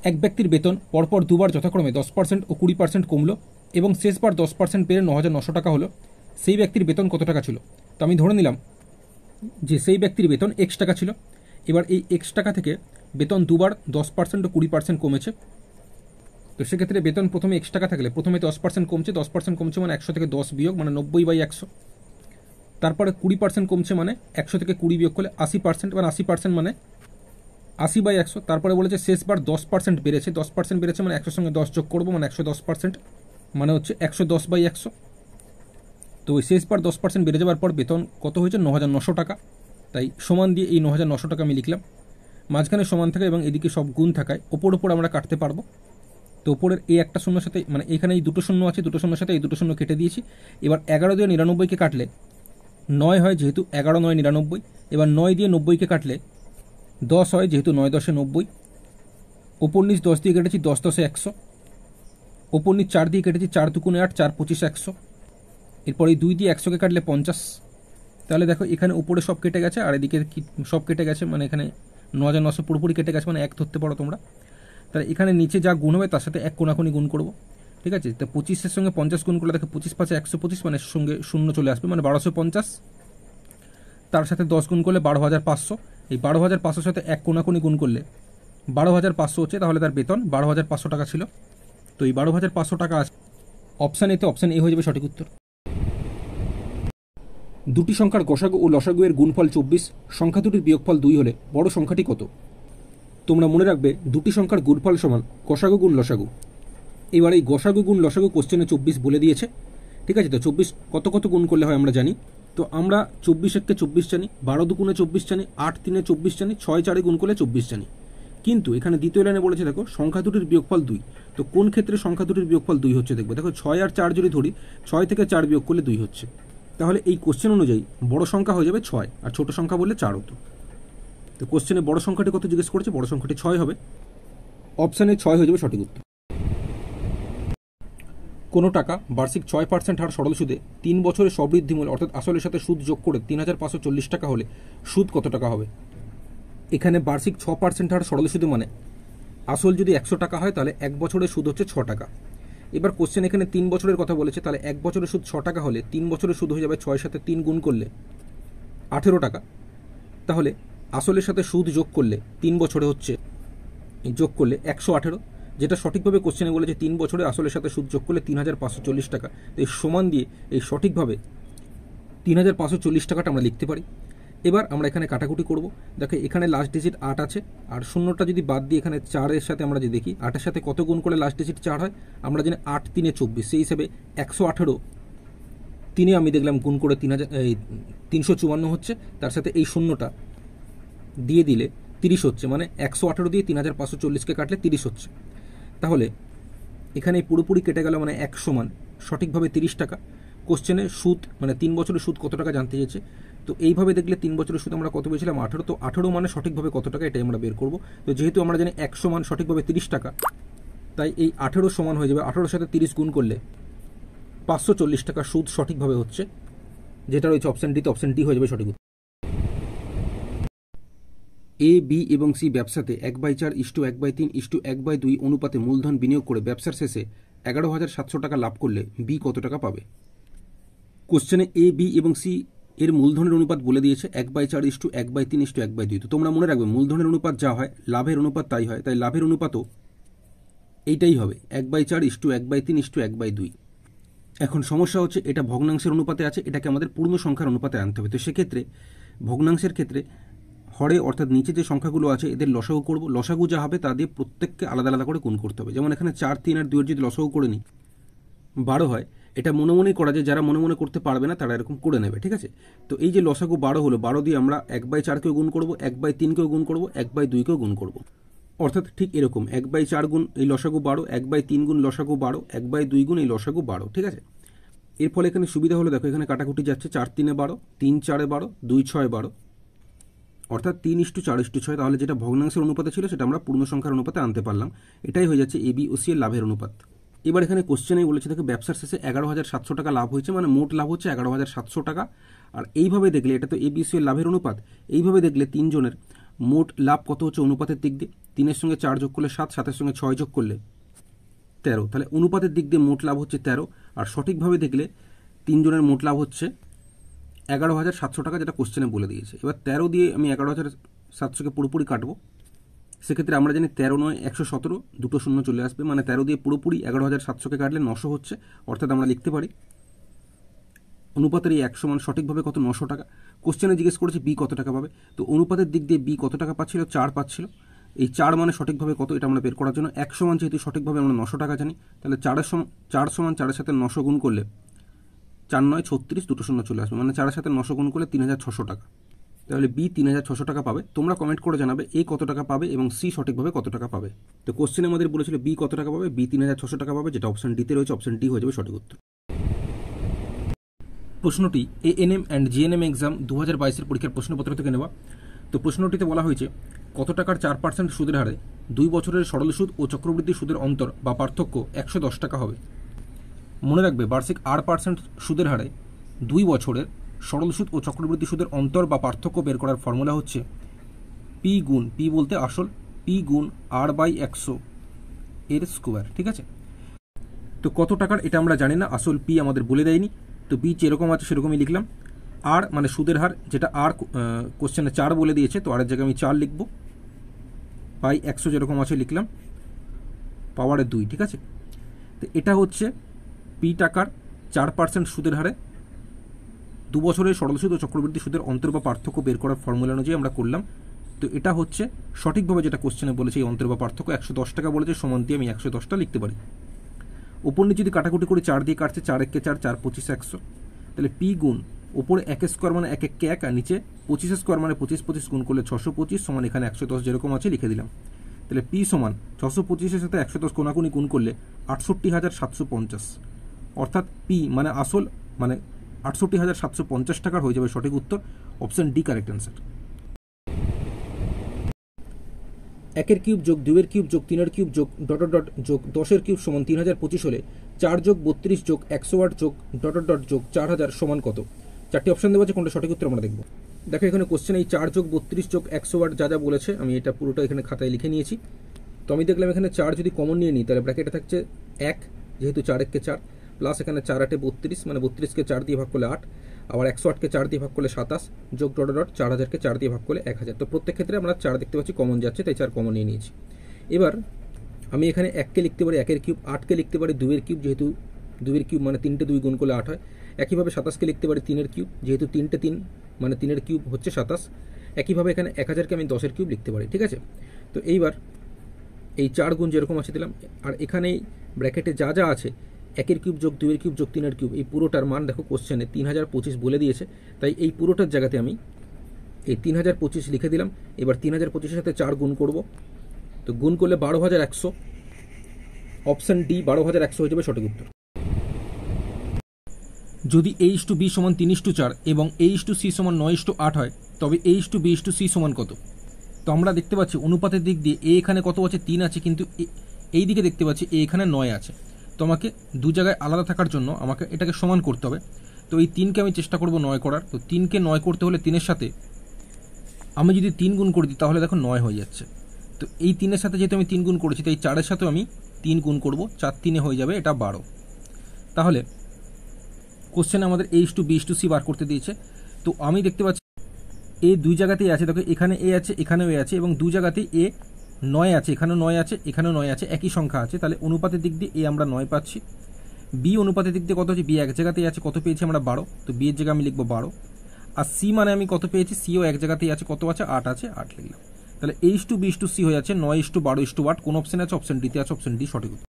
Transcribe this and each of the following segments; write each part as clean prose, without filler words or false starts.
এক ব্যক্তির বেতন পরপর দুবার যথাক্রমে 10% ও 20% কমলো এবং শেষবার 10% বেড়ে 9,900 টাকা হলো। সেই ব্যক্তির বেতন কত টাকা ছিল? তো আমি ধরে নিলাম যে সেই ব্যক্তির বেতন এক্স টাকা ছিল। এবার এই এক্স টাকা থেকে বেতন দুবার 10% ও 20% কমেছে। তো সেক্ষেত্রে বেতন প্রথমে এক্স টাকা থাকলে প্রথমে 10% কমছে, 10% কমছে মানে 100 থেকে 10 বিয়োগ মানে 90/100। তারপরে 20% কমছে মানে 100 থেকে 20 বিয়োগ করলে 80%, মানে 80% মানে 80/100। তারপরে বলেছে শেষবার 10% বেড়েছে, 10% বেড়েছে মানে 100 সঙ্গে 10 যোগ করবো মানে 110%, মানে হচ্ছে 110/100। তো ওই শেষবার 10% বেড়ে যাওয়ার পর বেতন কত হয়েছে? 9,900 টাকা। তাই সমান দিয়ে এই 9,900 টাকা আমি লিখলাম। মাঝখানে সমান থাকে এবং এদিকে সব গুণ থাকায় ওপর আমরা কাটতে পারবো। তো ওপরের এই একটা শূন্যর সাথে, মানে এখানে এই দুটো শূন্য আছে, দুটো শূন্যর সাথে এই দুটো শূন্য কেটে দিয়েছি। এবার 11 দিয়ে 99কে কাটলে 9 হয়, যেহেতু 11 9 99। এবার 9 দিয়ে 90কে কাটলে 10 হয়, যেহেতু 9 10 90। ওপর নিচ 10 দিয়ে কেটেছি, 10 10 100। ওপর নিচ 4 দিয়ে কেটেছি, 4 2 8, 4 25 100। এরপর এই 2 দিয়ে 100কে কাটলে 50। তাহলে দেখো এখানে উপরে সব কেটে গেছে আর এদিকে সব কেটে গেছে, মানে এখানে 9,900 পুরোপুরি কেটে গেছে, মানে 1 ধরতে পারো তোমরা। তাহলে এখানে নিচে যা গুণ হবে তার সাথে 1 কোনাকুনি গুণ করবো, ঠিক আছে? তো 25-এর সঙ্গে 50 গুণ করলে দেখো 25 5 125, মানে সঙ্গে শূন্য চলে আসবে, মানে 1250। তার সাথে 10 গুণ করলে 12,500। এই 12,500 সাথে 1 কোনাকুনি গুণ করলে 12,500 হচ্ছে, তাহলে তার বেতন 12,500 টাকা ছিল। তো এই 12,500 টাকা আছে অপশান এতে, অপশান এ হয়ে যাবে সঠিক উত্তর। দুটি সংখ্যার গসাগু ও লসাগু এর গুণফল 24, সংখ্যা দুটির বিয়োগফল 2 হলে বড় সংখ্যাটি কত? তোমরা মনে রাখবে দুটি সংখ্যার গুণফল সমান গসাগু গুণ লসাগু। এবার এই গসাগু গুণ লসাগু কোশ্চেনে 24 বলে দিয়েছে, ঠিক আছে? তো 24 কত কত গুণ করলে হয় আমরা জানি। তো আমরা 24 কে 24 জানি, 12 2 24 জানি, 8 3 24 জানি, 6 4 গুণ করলে 24 জানি। কিন্তু এখানে দ্বিতীয় লাইনে বলেছে দেখো সংখ্যা দুটির বিয়োগফল 2। তো কোন ক্ষেত্রে সংখ্যা দুটির বিয়োগফল 2 হচ্ছে দেখবে। দেখো 6 আর 4 যদি ধরি, 6 থেকে 4 বিয়োগ করলে 2 হচ্ছে। তাহলে এই কোশ্চেন অনুযায়ী বড় সংখ্যা হয়ে যাবে 6 আর ছোট সংখ্যা বললে 4 হতো। তো কোশ্চেনে বড় সংখ্যাটি কত জিজ্ঞেস করেছে? বড় সংখ্যাটি 6 হবে, অপশানে 6 হয়ে যাবে সঠিক উত্তর। কোনো টাকা বার্ষিক 6% হার সরল সুদে 3 বছরের সবৃদ্ধিমূল অর্থাৎ আসলের সাথে সুদ যোগ করে 3,540 টাকা হলে সুদ কত টাকা হবে? এখানে বার্ষিক 6% হার সরল সুদে মানে আসল যদি 100 টাকা হয় তাহলে 1 বছরের সুদ হচ্ছে 6 টাকা। এবার কোশ্চেন এখানে 3 বছরের কথা বলেছে, তাহলে 1 বছরের সুদ 6 টাকা হলে 3 বছরের সুদ হয়ে যাবে 6 সাথে 3 গুণ করলে 18 টাকা। তাহলে আসলের সাথে সুদ যোগ করলে 3 বছরে হচ্ছে যোগ করলে 118, যেটা সঠিকভাবে কোশ্চেনে বলেছে 3 বছরে আসলের সাথে সুদ যোগ করলে 3,540 টাকা। তো এই সমান দিয়ে এই সঠিকভাবে 3,540 টাকাটা আমরা লিখতে পারি। এবার আমরা এখানে কাটাকুটি করব। দেখো এখানে লাস্ট ডিজিট 8 আছে, আর শূন্যটা যদি বাদ দিয়ে এখানে 4-এর সাথে আমরা যদি দেখি 8-এর সাথে কত গুণ করলে লাস্ট ডিজিট 4 হয়, আমরা জানি 8 3 24, সেই হিসেবে 118 3-এ আমি দেখলাম গুণ করে 354 হচ্ছে। তার সাথে এই শূন্যটা দিয়ে দিলে 30 হচ্ছে, মানে 118 দিয়ে 3,540কে কাটলে 30 হচ্ছে। তাহলে এখানে পুরোপুরি কেটে গেল, মানে 1 সমান সঠিকভাবে 30 টাকা। কোশ্চেনে সুদ মানে 3 বছরের সুদ কত টাকা জানতে চেয়েছে। তো এইভাবে দেখলে 3 বছরের সুদ আমরা কত পেয়েছিলাম? 18। তো 18 মানে সঠিকভাবে কত টাকা এটাই আমরা বের করব। তো যেহেতু আমরা জানি 1 সমান সঠিকভাবে 30 টাকা, তাই এই 18 সমান হয়ে যাবে 18-এর সাথে 30 গুণ করলে 540 টাকা সুদ সঠিকভাবে হচ্ছে, যেটা রয়েছে অপশান ডিতে, অপশান ডি হয়ে যাবে সঠিক উত্তর। এ, বি এবং সি ব্যবসাতে 1/4:1/3:1/2 অনুপাতে মূলধন বিনিয়োগ করে ব্যবসার শেষে 11,700 টাকা লাভ করলে বি কত টাকা পাবে? কোশ্চেনে এ, বি এবং সি এর মূলধনের অনুপাত বলে দিয়েছে 1/4:1/3:1/2। তো তোমরা মনে রাখবে মূলধনের অনুপাত যা হয় লাভের অনুপাত তাই হয়, তাই লাভের অনুপাতও এইটাই হবে 1/4:1/3:1/2। এখন সমস্যা হচ্ছে এটা ভগ্নাংশের অনুপাতে আছে, এটাকে আমাদের পূর্ণ সংখ্যার অনুপাতে আনতে হবে। তো সেক্ষেত্রে ভগ্নাংশের ক্ষেত্রে হরে অর্থাৎ নিচে যে সংখ্যাগুলো আছে এদের লসাগু করব। লসাগু যা হবে তা দিয়ে প্রত্যেককে আলাদা আলাদা করে গুণ করতে হবে। যেমন এখানে 4 3 আর 2 এর যদি লসাগু করে নিই 12 হয়, এটা মনে মনেই করা যায়, যারা মনে মনে করতে পারবে না তারা এরকম করে নেবে, ঠিক আছে? তো এই যে লসাগু 12 হলো, 12 দিয়ে আমরা 1/4কেও গুণ করব, 1/3কেও গুণ করব, 1/2কেও গুণ করব। অর্থাৎ ঠিক এরকম 1/4 গুণ এই লসাগু 12, 1/3 গুণ লসাগু 12, 1/2 গুণ এই লসাগু 12, ঠিক আছে? এর ফলে এখানে সুবিধা হলো, দেখো এখানে কাটাকুটি যাচ্ছে, 4 3 12, 3 4 12, 2 6 12, অর্থাৎ 3:4:6। তাহলে যেটা ভগ্নাংশের অনুপাতে ছিল সেটা আমরা পূর্ণ সংখ্যার অনুপাতে আনতে পারলাম। এটাই হয়ে যাচ্ছে এ, বি ও সি এর লাভের অনুপাত। এবার এখানে কোশ্চেনেই বলেছে দেখো ব্যবসার শেষে 11,700 টাকা লাভ হয়েছে, মানে মোট লাভ হচ্ছে 11,700 টাকা। আর এইভাবে দেখলে এটা তো এ, বি, সি এর লাভের অনুপাত, এইভাবে দেখলে তিনজনের মোট লাভ কত হচ্ছে অনুপাতের দিক দিয়ে। 3-এর সঙ্গে 4 যোগ করলে 7, 7-এর সঙ্গে 6 যোগ করলে 13। তাহলে অনুপাতের দিক দিয়ে মোট লাভ হচ্ছে 13, আর সঠিকভাবে দেখলে 3 জনের মোট লাভ হচ্ছে 11,700 টাকা, যেটা কোশ্চেনে বলে দিয়েছে। এবার 13 দিয়ে আমি 11,700কে পুরোপুরি কাটবো। সেক্ষেত্রে আমরা জানি 13 নয় 117, দুটো শূন্য চলে আসবে, মানে 13 দিয়ে পুরোপুরি 11,700কে কাটলে 900 হচ্ছে। অর্থাৎ আমরা লিখতে পারি অনুপাতের এই 100 মান সঠিকভাবে কত, 900 টাকা। কোশ্চেনে জিজ্ঞেস করেছে বি কত টাকা পাবে, তো অনুপাতের দিক দিয়ে বি কত টাকা পাচ্ছিল, 4 পাচ্ছিল। এই 4 মানে সঠিকভাবে কত, এটা আমরা বের করার জন্য 100 মান যেহেতু সঠিকভাবে আমরা 900 টাকা জানি, তাহলে 4 সমান 4-এর সাথে 900 গুণ করলে 4 9 36, দুটো শূন্য চলে আসবে, মানে 4-এর সাথে 900 গুণ করলে 3,600 টাকা। তাহলে বি 3,600 টাকা পাবে। তোমরা কমেন্ট করে জানাবে এ কত টাকা পাবে এবং সি সঠিকভাবে কত টাকা পাবে। তো কোশ্চেনে আমাদের বলেছিল বি কত টাকা পাবে, বি 3,600 টাকা পাবে, যেটা অপশন ডিতে রয়েছে। অপশন ডি হয়ে যাবে সঠিক উত্তর। প্রশ্নটি এএনএম অ্যান্ড জিএনএম এক্সাম 2022-এর পরীক্ষার প্রশ্নপত্র থেকে নেওয়া। তো প্রশ্নটিতে বলা হয়েছে কত টাকার 4% সুদের হারে 2 বছরের সরল সুদ ও চক্রবৃদ্ধি সুদের অন্তর বা পার্থক্য 110 টাকা হবে। মনে রাখবে, বার্ষিক 8% সুদের হারে 2 বছরের সরল সুদ ও চক্রবৃদ্ধি সুদের অন্তর বা পার্থক্য বের করার ফর্মুলা হচ্ছে পি গুণ, পি বলতে আসল, পি গুণ r/100 এর স্কোয়ার। ঠিক আছে, তো কত টাকার এটা আমরা জানি না, আসল পি আমাদের বলে দেয়নি। তো বি যেরকম আছে সেরকমই লিখলাম। আর মানে সুদের হার, যেটা আর কোশ্চেনে 4 বলে দিয়েছে, তো আরের জায়গায় আমি 4 লিখব। বাই 100 যেরকম আছে লিখলাম, পাওয়ারে 2। ঠিক আছে, তো এটা হচ্ছে পি টাকার 4% সুদের হারে 2 বছরের সরল সুদ ও চক্রবৃদ্ধি সুদের অন্তর বা পার্থক্য বের করার ফর্মুলা অনুযায়ী আমরা করলাম। তো এটা হচ্ছে সঠিকভাবে যেটা কোশ্চেনে বলেছে, এই অন্তর বা পার্থক্য 110 টাকা বলেছে, সমান দিয়ে আমি 110টা লিখতে পারি। উপর নিচে যদি কাটাকুটি করে 4 দিয়ে কাটছে, 4 1 4, 4 25 100। তাহলে পি গুণ ওপরে 1 স্কোয়ার মানে 1 1 1, আর নিচে 25 স্কোয়ার মানে 25 25 গুণ করলে 625 সমান এখানে 110 যেরকম আছে লিখে দিলাম। তাহলে পি সমান 625-এর সাথে 110 কোনাকুনি গুণ করলে 68,750। অর্থাৎ পি মানে আসল মানে 68,750 টাকার হয়ে যাবে সঠিক উত্তর। Option D correct answer. 1-এর কিউব যোগ 2-এর কিউব যোগ 3-এর কিউব যোগ ডট ডট যোগ 10-এর কিউব সমান 3025 হলে 4 যোগ 32 যোগ 108 যোগ ডট ডট যোগ 4000 সমান কত? 4টি অপশন দেওয়া আছে, কোনটা সঠিক উত্তর আমরা দেখব। দেখো এখানে কোশ্চেন এই 4 যোগ 32 যোগ 108 যা যা বলেছে আমি এটা পুরোটা এখানে খাতায় লিখে নিয়েছি। তো আমি দেখলাম এখানে 4 যদি কমন নিয়ে নিই তাহলে ব্র্যাকেটে থাকছে 1, যেহেতু 4 1 কে 4, প্লাস এখানে 4 8 32, মানে 32কে 4 দিয়ে ভাগ করলে 8, আবার 108কে 4 দিয়ে ভাগ করলে 27, যোগ ডট ডট 4000কে 4 দিয়ে ভাগ করলে 1000। তো প্রত্যেক ক্ষেত্রে আমরা 4 দেখতে পাচ্ছি কমন যাচ্ছে, তাই 4 কমন নিয়ে নিয়েছি। এবার আমি এখানে 1কে লিখতে পারি 1-এর কিউব, 8কে লিখতে পারি 2-এর কিউব, যেহেতু 2-এর কিউব মানে 3টে 2 গুণ করলে 8 হয়। একইভাবে 27কে লিখতে পারি 3-এর কিউব, যেহেতু 3টে 3 মানে 3-এর কিউব হচ্ছে 27। একইভাবে এখানে 1000কে আমি 10-এর কিউব লিখতে পারি। ঠিক আছে, তো এইবার এই 4 গুণ যেরকম আছে দিলাম, আর এখানে ব্র্যাকেটে যা যা আছে 1-এর কিউব যোগ 2-এর কিউব যোগ 3-এর কিউব, এই পুরোটার মান দেখো কোশ্চেনে 3025 বলে দিয়েছে, তাই এই পুরোটার জায়গাতে আমি এই 3025 লিখে দিলাম। এবার 3025-এর সাথে 4 গুণ করব, তো গুণ করলে 12,100। অপশন ডি 12,100 হয়ে যাবে সঠিক উত্তর। যদি a/b সমান 3:4 এবং a/c সমান 9:8 হয়, তবে a/b/c সমান কত? তো আমরা দেখতে পাচ্ছি অনুপাতের দিক দিয়ে এ এখানে কত আছে, 3 আছে, কিন্তু এই দিকে দেখতে পাচ্ছি এ এখানে 9 আছে। তো আমাকে দু জায়গায় আলাদা থাকার জন্য আমাকে এটাকে সমান করতে হবে। তো এই 3কে আমি চেষ্টা করব 9 করার। তো 3কে 9 করতে হলে 3-এর সাথে আমি যদি 3 গুণ করে দিই তাহলে দেখো 9 হয়ে যাচ্ছে। তো এই 3-এর সাথে যেহেতু আমি 3 গুণ করেছি, তাই 4-এর সাথেও আমি 3 গুণ করব, 4 3-এ হয়ে যাবে এটা 12। তাহলে কোশ্চেনে আমাদের a/b/c বার করতে দিয়েছে। তো আমি দেখতে পাচ্ছি এ দুই জায়গাতেই আছে, দেখো এখানে এ আছে, এখানেও এ আছে, এবং দু জায়গাতেই এ 9 আছে, এখানেও 9 আছে, এখানেও 9 আছে, একই সংখ্যা আছে। তাহলে অনুপাতের দিক দিয়ে এ আমরা 9 পাচ্ছি। বি অনুপাতের দিক দিয়ে কত আছে, বি এক জায়গাতেই আছে, কত পেয়েছি আমরা 12। তো বি এর জায়গায় আমি লিখবো 12। আর সি মানে আমি কত পেয়েছি, সিও এক জায়গাতেই আছে, কত আছে 8 আছে, 8 লিখলাম। তাহলে a/b/c হয়ে যাচ্ছে 9:12:8। কোন অপশন আছে, অপশন ডিতে আছে, অপশন ডি সঠিক উত্তর।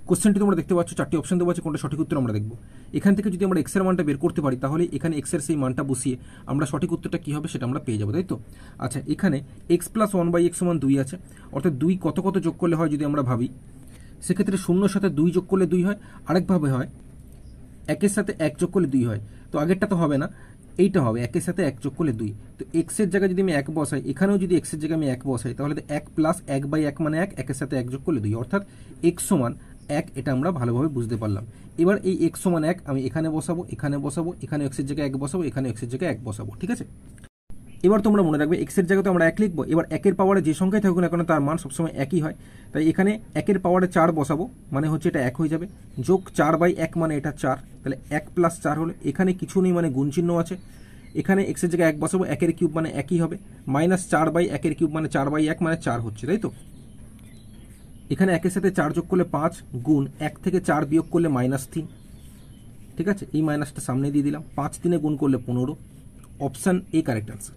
কোশ্চেনটি তোমরা দেখতে পাচ্ছ 4টি অপশন দেওয়া আছে, কোনটা সঠিক উত্তর আমরা দেখব। এখান থেকে যদি আমরা এক্স এর মানটা বের করতে পারি তাহলে এখানে এক্স এর সেই মানটা বসিয়ে আমরা সঠিক উত্তরটা কী হবে সেটা আমরা পেয়ে যাবো, তাই তো? আচ্ছা, এখানে x + 1/x সমান 2 আছে, অর্থাৎ 2 কত কত যোগ করলে হয় যদি আমরা ভাবি, সেক্ষেত্রে 0-এর সাথে 2 যোগ করলে 2 হয়, আরেকভাবে হয় 1-এর সাথে 1 যোগ করলে 2 হয়। তো আগেরটা তো হবে না, এইটা হবে 1-এর সাথে 1 যোগ করলে 2। তো এক্স এর জায়গায় যদি আমি 1 বসাই, এখানেও যদি এক্স এর জায়গায় আমি 1 বসাই, তাহলে 1 + 1/1 মানে 1, 1-এর সাথে 1 যোগ করলে 2, অর্থাৎ x সমান 1। এটা আমরা ভালোভাবে বুঝতে পারলাম। এবার এই x সমান 1 আমি এখানে বসাবো, এখানে বসাবো, এখানে x এর জায়গায় 1 বসাবো, এখানে x এর জায়গায় 1 বসাবো। ঠিক আছে, এবার তোমরা মনে রাখবে এক্সের জায়গাতে আমরা 1 লিখবো। এবার 1-এর পাওয়ারে যে সংখ্যায় থাকুক না কেন তার মান সবসময় একই হয়, তাই এখানে 1-এর পাওয়ারে 4 বসাবো, মানে হচ্ছে এটা 1 হয়ে যাবে, যোগ 4/1 মানে এটা 4, তাহলে 1 + 4 হলো, এখানে কিছু নেই মানে গুণ চিহ্ন আছে, এখানে এক্সের জায়গায় 1 বসাবো, 1-এর কিউব মানে একই হবে, -4/1-এর কিউব মানে 4/1 মানে 4 হচ্ছে, তাই তো। এখানে 1-এর সাথে 4 যোগ করলে 5, গুণ 1 থেকে 4 বিয়োগ করলে -3, ঠিক আছে, এই মাইনাসটা সামনে দিয়ে দিলাম, 5-3 গুণ করলে 15, অপশান এ কারেক্ট আনসার।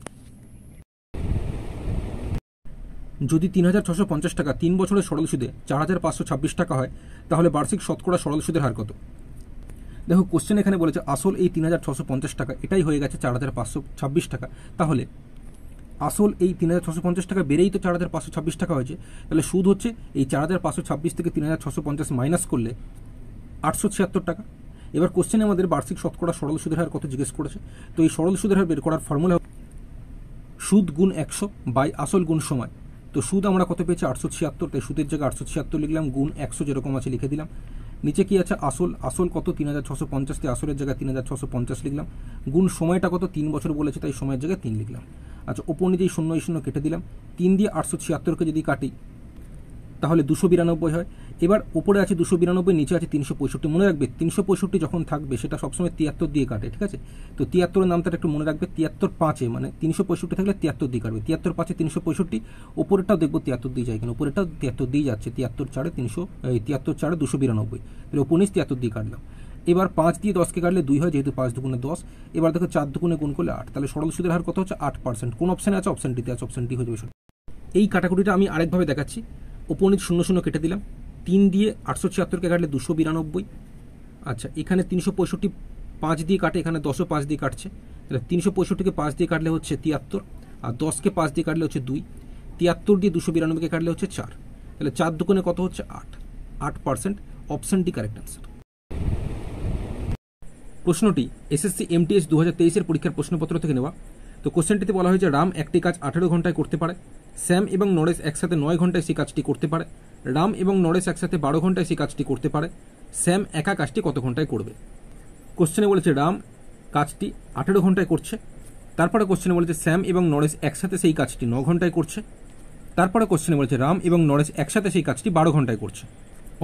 যদি 3650 টাকা 3 বছরের সরল সুদে 4526 টাকা হয়, তাহলে বার্ষিক শতকরা সরল সুদের হার কত? দেখো কোশ্চেন এখানে বলেছে আসল এই 3650 টাকা, এটাই হয়ে গেছে 4526 টাকা, তাহলে আসল এই 3650 টাকা বেড়েই তো 4526 টাকা হয়েছে, তাহলে সুদ হচ্ছে এই 4526 থেকে 3650 মাইনাস করলে 876 টাকা। এবার কোশ্চেনে আমাদের বার্ষিক শতকরা সরল সুদের হার কত জিজ্ঞেস করেছে, তো এই সরল সুদের হার বের করার ফর্মুলা সুদ গুণ 100 বাই আসল গুণ সময়। তো সুদ আমরা কত পেয়েছি 876, তাই সুদের জায়গায় 876 লিখলাম, গুণ 100 যেরকম আছে লিখে দিলাম, নিচে কি আছে আসল, আসল কত 3650, তাই আসলের জায়গায় 3650 লিখলাম, গুণ সময়টা কত 3 বছর বলেছে, তাই সময়ের জায়গায় 3 লিখলাম। আচ্ছা, ওপর নিচেই 0 কেটে দিলাম, 3 দিয়ে 876কে যদি কাটি তাহলে 292 হয়। এবার উপরে আছে 292, নিচে আছে 365। মনে রাখবে 365 যখন থাকবে সেটা সবসময় 73 দিয়ে কাটে, ঠিক আছে, তো 73-এর নামটা একটু মনে রাখবে, 73-5-এ মানে 365 থাকলে 73 দিয়ে কাটবে, 73-5-এ 365, উপরেরটাও দেখবো 73 দিয়ে যায়, কিনা উপরেরটাও 73 দিয়ে যাচ্ছে, 73-4-এ 73-4-এ 292, তাহলে উপর নিচ 73 দিয়ে কাটলাম। এবার 5 দিয়ে 10কে কাটলে 2 হয়, যেহেতু 5 দুগুণে 10, এবার দেখো 4 দুগুণে গুণ করলে 8, তাহলে সরল সুদের হার কত হচ্ছে 8%। কোন অপশানে আছে? অপশান ডিতে আছে, অপশান ডি হয়ে যাবে। এই কাটাকুটিটা আমি আরেকভাবে দেখাচ্ছি, ওপর নিচ 0 কেটে দিলাম, 3 দিয়ে 876কে কাটলে 292। আচ্ছা, এখানে 365 5 দিয়ে কাটে, এখানে 10ও 5 দিয়ে কাটছে, তাহলে 365কে 5 দিয়ে কাটলে হচ্ছে 73, আর 10কে 5 দিয়ে কাটলে হচ্ছে 2, 73 দিয়ে 292কে কাটলে হচ্ছে 4, তাহলে 4 দুগুণে কত হচ্ছে 8%, অপশান ডি কারেক্ট আনসার। প্রশ্নটি এসএসসি এমটিএস 2023-এর পরীক্ষার প্রশ্নপত্র থেকে নেওয়া। তো কোশ্চেনটিতে বলা হয়েছে রাম একটি কাজ 18 ঘন্টায় করতে পারে, স্যাম এবং নরেশ একসাথে 9 ঘন্টায় সেই কাজটি করতে পারে, রাম এবং নরেশ একসাথে 12 ঘন্টায় সেই কাজটি করতে পারে, স্যাম একা কাজটি কত ঘন্টায় করবে? কোশ্চেনে বলেছে রাম কাজটি 18 ঘন্টায় করছে, তারপরে কোশ্চেনে বলেছে স্যাম এবং নরেশ একসাথে সেই কাজটি 9 ঘন্টায় করছে, তারপরে কোশ্চেনে বলেছে রাম এবং নরেশ একসাথে সেই কাজটি 12 ঘন্টায় করছে।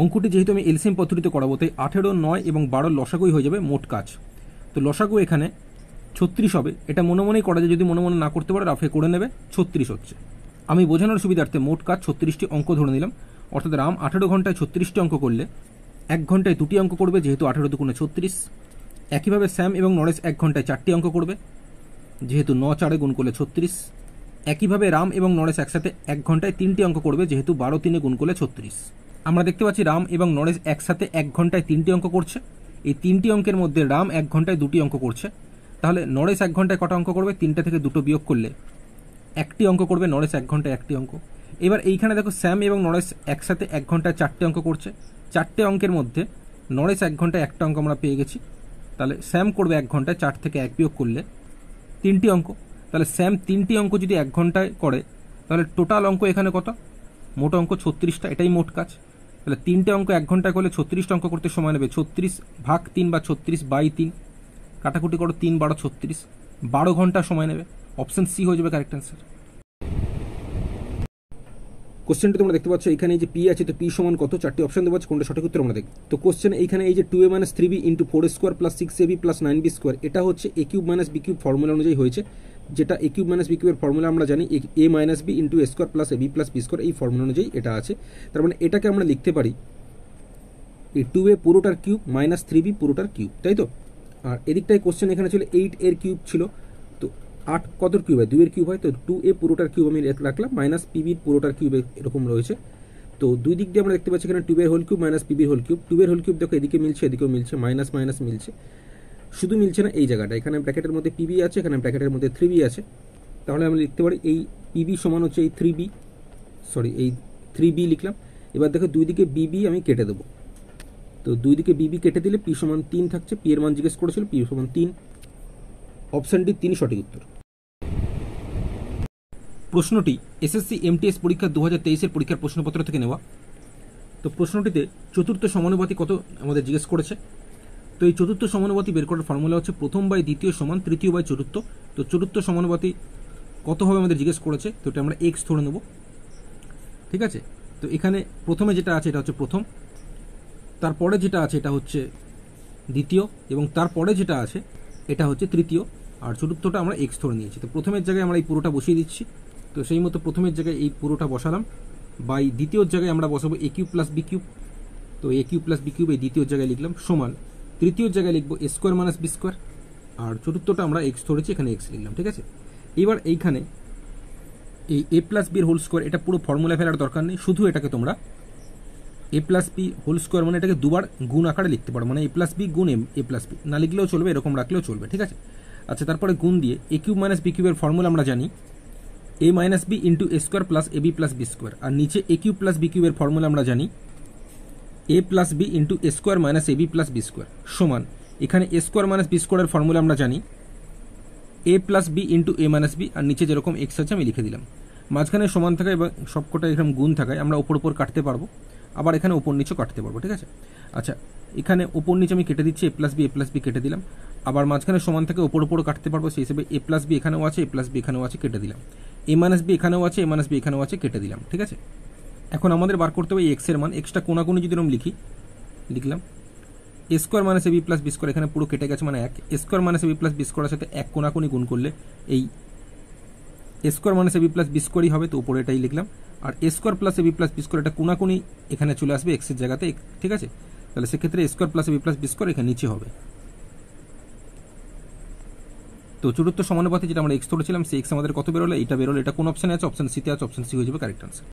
অঙ্কটি যেহেতু আমি এলসিএম পদ্ধতিতে করাবো, তাই 18, 9 এবং 12 লসাগুই হয়ে যাবে মোট কাজ। তো লসাগু এখানে 36 হবে, এটা মনে মনেই করা যায়, যদি মনে মনে না করতে পারে রাফে করে নেবে, 36 হচ্ছে। আমি বোঝানোর সুবিধার্থে মোট কাজ 36টি অঙ্ক ধরে নিলাম, অর্থাৎ রাম 18 ঘন্টায় 36টি অঙ্ক করলে 1 ঘন্টায় 2টি অঙ্ক করবে, যেহেতু 18 দুগুণে 36। একইভাবে স্যাম এবং নরেশ 1 ঘন্টায় 4টি অঙ্ক করবে, যেহেতু 9 4-এ গুণ করলে 36। একইভাবে রাম এবং নরেশ একসাথে 1 ঘন্টায় 3টি অঙ্ক করবে, যেহেতু 12 3-এ গুণ করলে 36। আমরা দেখতে পাচ্ছি রাম এবং নরেশ একসাথে 1 ঘন্টায় 3টি অঙ্ক করছে, এই 3টি অঙ্কের মধ্যে রাম 1 ঘন্টায় 2টি অঙ্ক করছে, তাহলে নরেশ 1 ঘন্টায় কটা অঙ্ক করবে? 3টে থেকে 2টো বিয়োগ করলে 1টি অঙ্ক করবে, নরেশ 1 ঘন্টায় 1টি অঙ্ক। এবার এইখানে দেখো স্যাম এবং নরেশ একসাথে 1 ঘন্টায় 4টে অঙ্ক করছে, 4টে অঙ্কের মধ্যে নরেশ 1 ঘন্টায় 1টা অঙ্ক আমরা পেয়ে গেছি, তাহলে স্যাম করবে 1 ঘন্টায়, 4 থেকে 1 বিয়োগ করলে 3টি অঙ্ক, তাহলে স্যাম 3টি অঙ্ক যদি 1 ঘন্টায় করে, তাহলে টোটাল অঙ্ক এখানে কত? মোট অঙ্ক 36টা, এটাই মোট কাজ। তাহলে 3টে অঙ্ক 1 ঘন্টায় করলে 36টা অঙ্ক করতে সময় নেবে, 36 ভাগ 3 বা 36/3, কাটাকুটি করো, 3 12 36, 12 ঘন্টা সময় নেবে, অপশন সি হয়ে যাবে কারেক্ট অ্যান্সার। কোশ্চেনটা তোমরা দেখতে পাচ্ছ, এখানে এই যে পি আছে, তো পি সমান কত? 4টি অপশন দেওয়া আছে, কোনটা সঠিক উত্তর আমরা দেখব। তো কোশ্চেন এইখানে এই যে 2a - 3b × 4² + 6ab + 9b², এটা হচ্ছে a³ - b³ ফর্মুলা অনুযায়ী হয়েছে, যেটা a³ - b³ এর ফর্মুলা আমরা জানি a - b × a² + ab + b², এই ফর্মুলা অনুযায়ী এটা আছে। তার মানে এটাকে আমরা লিখতে পারি এই 2a পুরোটার কিউব - 3b পুরোটার কিউব, তাই তো। আর এদিকটায় কোশ্চেন এখানে ছিল 8 এর কিউব ছিল, তো 8 কতর কিউব হয়? 2 এর কিউব হয়, তো 2a পুরোটার কিউব আমি রাখলাম, -pb পুরোটার কিউব এরকম রয়েছে। তো দুই দিক দিয়ে আমরা দেখতে পাচ্ছি এখানে 2a whole cube - pb whole cube, 2a whole cube দেখো এদিকে মিলছে, এদিকেও মিলছে, মাইনাস মাইনাস মিলছে, শুধু মিলছে না এই জায়গাটা, এখানে ব্র্যাকেটের মধ্যে pb আছে, এখানে ব্র্যাকেটের মধ্যে 3b আছে, তাহলে আমরা লিখতে পারি এই pb সমান হচ্ছে এই 3b, সরি এই 3b লিখলাম। এবার দেখো দুই দিকে bb আমি কেটে দেবো, তো দুই দিকে bb কেটে দিলে p সমান 3 থাকছে, p এর মান জিজ্ঞেস করেছিল, p সমান 3, অপশন ডি 3 সঠিক উত্তর। প্রশ্নটি এসএসসি এমটিএস পরীক্ষা 2023-এর পরীক্ষার প্রশ্নপত্র থেকে নেওয়া। তো প্রশ্নটিতে চতুর্থ সমানুপাতি কত আমাদের জিজ্ঞেস করেছে। তো এই চতুর্থ সমানুপাতি বের করার ফর্মুলা হচ্ছে প্রথম বাই দ্বিতীয় সমান তৃতীয় বাই চতুর্থ। তো চতুর্থ সমানুপাতি কত হবে আমাদের জিজ্ঞেস করেছে, তো এটা আমরা এক্স ধরে নেব। ঠিক আছে, তো এখানে প্রথমে যেটা আছে এটা হচ্ছে প্রথম, তারপরে যেটা আছে এটা হচ্ছে দ্বিতীয়, এবং তারপরে যেটা আছে এটা হচ্ছে তৃতীয়, আর চতুর্থটা আমরা এক্স ধরে নিয়েছি। তো প্রথমের জায়গায় আমরা এই পুরোটা বসিয়ে দিচ্ছি। তো সেই মতো প্রথমের জায়গায় এই পুরোটা বসালাম, বাই দ্বিতীয় জায়গায় আমরা বসাবো এ কিউব প্লাস বি কিউব। তো এ কিউব প্লাস বি কিউব এই দ্বিতীয় জায়গায় লিখলাম, সমান তৃতীয় জায়গায় লিখবো এ স্কোয়ার মাইনাস বি স্কোয়ার, আর চতুর্থটা আমরা এক্স ধরেছি, এখানে এক্স লিখলাম। ঠিক আছে, এবার এইখানে এই এ প্লাস বি এর হোল স্কোয়ার, এটা পুরো ফর্মুলা ফেলার দরকার নেই, শুধু এটাকে তোমরা এ প্লাস বি হোল স্কোয়ার মানে এটাকে দুবার গুণ আকারে লিখতে পারো, মানে এ প্লাস বি গুণ এ প্লাস বি না লিখলেও চলবে, এরকম রাখলেও চলবে। ঠিক আছে, আচ্ছা, তারপরে গুণ দিয়ে এ কিউব মাইনাস বি কিউবের ফর্মুলা আমরা জানি এ minus B into A square plus A B plus B square, আর নিচে এ কিউব প্লাস বি কিউবের ফর্মুলা আমরা জানি এ plus B into A square minus A B plus B square, সমান এখানে এ স্কোয়ার মাইনাস বি স্কোয়ারের ফর্মুলা আমরা জানি এ প্লাস বি ইন্টু এ minus B, আর নিচে যেরকম এক্স আছে আমি লিখে দিলাম। মাঝখানে সমান থাকায় এবং সবকটা এরকম গুণ থাকায় আমরা ওপর ওপর কাটতে পারবো, আবার এখানে ওপর নিচেও কাটতে পারবো। ঠিক আছে, আচ্ছা, এখানে ওপর নিচে আমি কেটে দিচ্ছি, এ প্লাস বি কেটে দিলাম, আবার মাঝখানে সমান থেকে ওপর ওপরও কাটতে পারবো, সেই হিসেবে এ প্লাস বি এখানেও আছে, এ প্লাস বি এখানেও আছে, কেটে দিলাম। এ মাইনাস বি এখানেও আছে, এ মাইনাস বি এখানেও আছে, কেটে দিলাম। ঠিক আছে, এখন আমাদের বার করতে হবে এক্স এর মান। এক্সটা কোনাকুনি যদি আমি লিখলাম এ square minus A B plus B square, এখানে পুরো কেটে গেছে, মানে এক। এ square minus A B plus B স্কোয়ারের সাথে এক কোনাকুনি গুণ করলে এই এ square minus A B plus B স্কোয়ারই হবে, তো উপরে এটাই লিখলাম। আর এ square plus A B plus B square এটা কোনাকুনি এখানে চলে আসবে এক্সের জায়গাতে। ঠিক আছে, তাহলে সেক্ষেত্রে এ square plus A B plus B square এখানে নিচে হবে। তো চতুর্থ সমানুপাতে যেটা আমরা এক্স ধরেছিলাম সেই এক্স আমাদের কত বেরোলো, এটা বেরোলো, এটা কোন অপশানে আছে, অপশন সিতে আছে, অপশন সি হয়ে যাবে কারেক্ট আনসার।